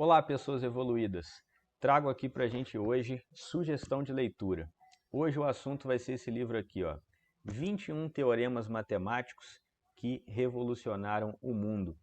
Olá, pessoas evoluídas! Trago aqui para a gente hoje sugestão de leitura. Hoje o assunto vai ser esse livro aqui, ó, 21 Teoremas Matemáticos que Revolucionaram o Mundo.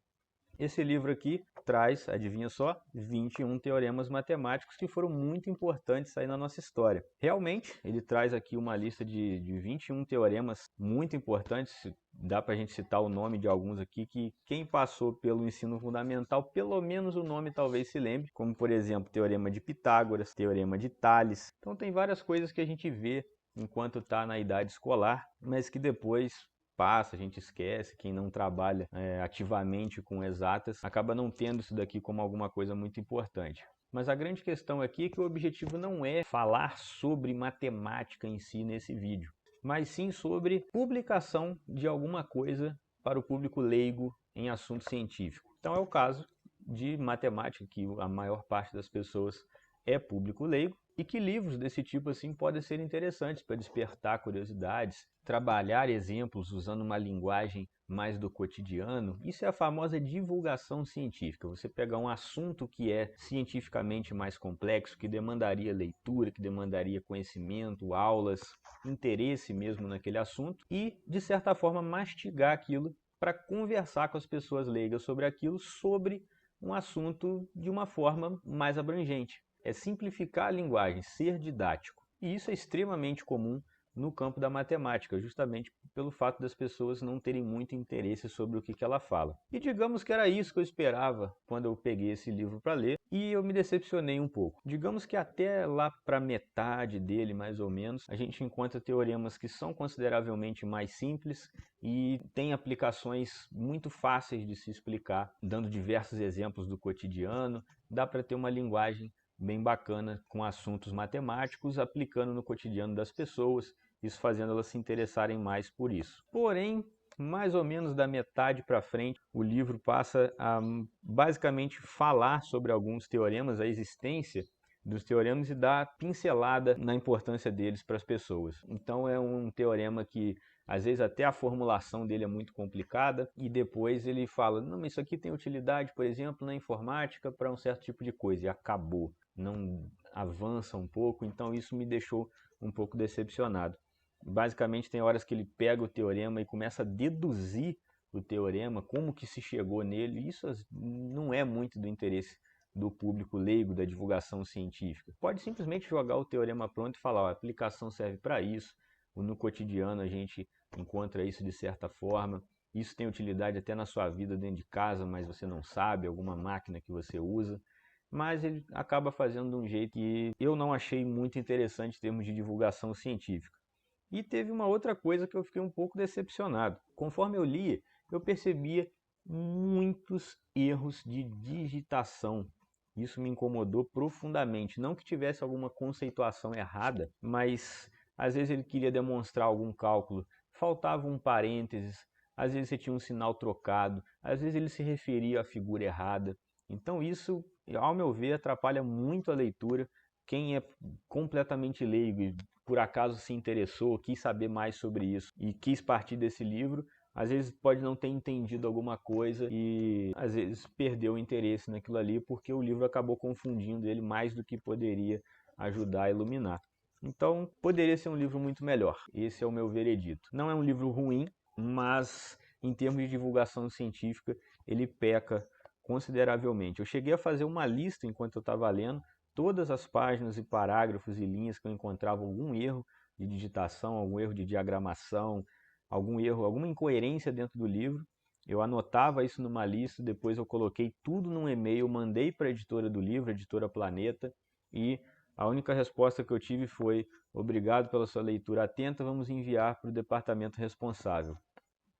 Esse livro aqui traz, adivinha só, 21 teoremas matemáticos que foram muito importantes aí na nossa história. Realmente, ele traz aqui uma lista de 21 teoremas muito importantes. Dá para a gente citar o nome de alguns aqui que quem passou pelo ensino fundamental, pelo menos o nome talvez se lembre, como por exemplo, Teorema de Pitágoras, Teorema de Tales. Então tem várias coisas que a gente vê enquanto está na idade escolar, mas que depois passa, a gente esquece. Quem não trabalha ativamente com exatas acaba não tendo isso daqui como alguma coisa muito importante. Mas a grande questão aqui é que o objetivo não é falar sobre matemática em si nesse vídeo, mas sim sobre publicação de alguma coisa para o público leigo em assunto científico. Então é o caso de matemática, que a maior parte das pessoas é público leigo, e que livros desse tipo assim podem ser interessantes para despertar curiosidades, trabalhar exemplos usando uma linguagem mais do cotidiano. Isso é a famosa divulgação científica. Você pegar um assunto que é cientificamente mais complexo, que demandaria leitura, que demandaria conhecimento, aulas, interesse mesmo naquele assunto, e de certa forma mastigar aquilo para conversar com as pessoas leigas sobre aquilo, sobre um assunto de uma forma mais abrangente. É simplificar a linguagem, ser didático. E isso é extremamente comum no campo da matemática, justamente pelo fato das pessoas não terem muito interesse sobre o que ela fala. E digamos que era isso que eu esperava quando eu peguei esse livro para ler, e eu me decepcionei um pouco. Digamos que até lá para metade dele, mais ou menos, a gente encontra teoremas que são consideravelmente mais simples e tem aplicações muito fáceis de se explicar, dando diversos exemplos do cotidiano. Dá para ter uma linguagem bem bacana com assuntos matemáticos, aplicando no cotidiano das pessoas, isso fazendo elas se interessarem mais por isso. Porém, mais ou menos da metade para frente, o livro passa a basicamente falar sobre alguns teoremas, a existência dos teoremas, e dar pincelada na importância deles para as pessoas. Então é um teorema que às vezes até a formulação dele é muito complicada, e depois ele fala, não, mas isso aqui tem utilidade, por exemplo, na informática para um certo tipo de coisa, e acabou. Não avança um pouco, então isso me deixou um pouco decepcionado. Basicamente tem horas que ele pega o teorema e começa a deduzir o teorema, como que se chegou nele. Isso não é muito do interesse do público leigo, da divulgação científica. Pode simplesmente jogar o teorema pronto e falar, ó, a aplicação serve para isso, no cotidiano a gente encontra isso de certa forma, isso tem utilidade até na sua vida dentro de casa, mas você não sabe, alguma máquina que você usa. Mas ele acaba fazendo de um jeito que eu não achei muito interessante em termos de divulgação científica. E teve uma outra coisa que eu fiquei um pouco decepcionado. Conforme eu lia, eu percebia muitos erros de digitação. Isso me incomodou profundamente. Não que tivesse alguma conceituação errada, mas às vezes ele queria demonstrar algum cálculo, faltava um parênteses, às vezes você tinha um sinal trocado, às vezes ele se referia à figura errada. Então isso, ao meu ver, atrapalha muito a leitura. Quem é completamente leigo e por acaso se interessou, quis saber mais sobre isso e quis partir desse livro, às vezes pode não ter entendido alguma coisa e às vezes perdeu o interesse naquilo ali porque o livro acabou confundindo ele mais do que poderia ajudar a iluminar. Então poderia ser um livro muito melhor. Esse é o meu veredito. Não é um livro ruim, mas em termos de divulgação científica ele peca consideravelmente. Eu cheguei a fazer uma lista enquanto eu estava lendo, todas as páginas e parágrafos e linhas que eu encontrava algum erro de digitação, algum erro de diagramação, algum erro, alguma incoerência dentro do livro. Eu anotava isso numa lista, depois eu coloquei tudo num e-mail, mandei para a editora do livro, a editora Planeta, e a única resposta que eu tive foi: obrigado pela sua leitura atenta, vamos enviar para o departamento responsável.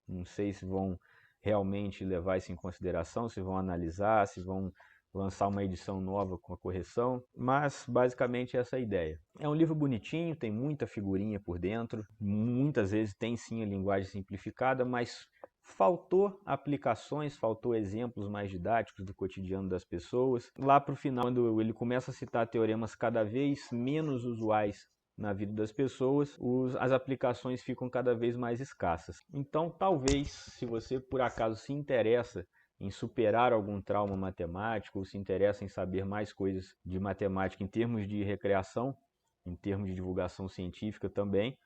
Não sei se vão realmente levar isso em consideração, se vão analisar, se vão lançar uma edição nova com a correção, mas basicamente essa é a ideia. É um livro bonitinho, tem muita figurinha por dentro, muitas vezes tem sim a linguagem simplificada, mas faltou aplicações, faltou exemplos mais didáticos do cotidiano das pessoas. Lá para o final, quando ele começa a citar teoremas cada vez menos usuais na vida das pessoas, as aplicações ficam cada vez mais escassas. Então, talvez, se você por acaso se interessa em superar algum trauma matemático, ou se interessa em saber mais coisas de matemática em termos de recreação, em termos de divulgação científica também,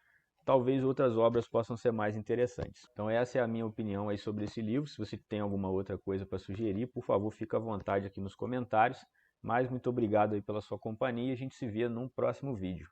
talvez outras obras possam ser mais interessantes. Então essa é a minha opinião aí sobre esse livro. Se você tem alguma outra coisa para sugerir, por favor, fique à vontade aqui nos comentários. Mas muito obrigado aí pela sua companhia e a gente se vê num próximo vídeo.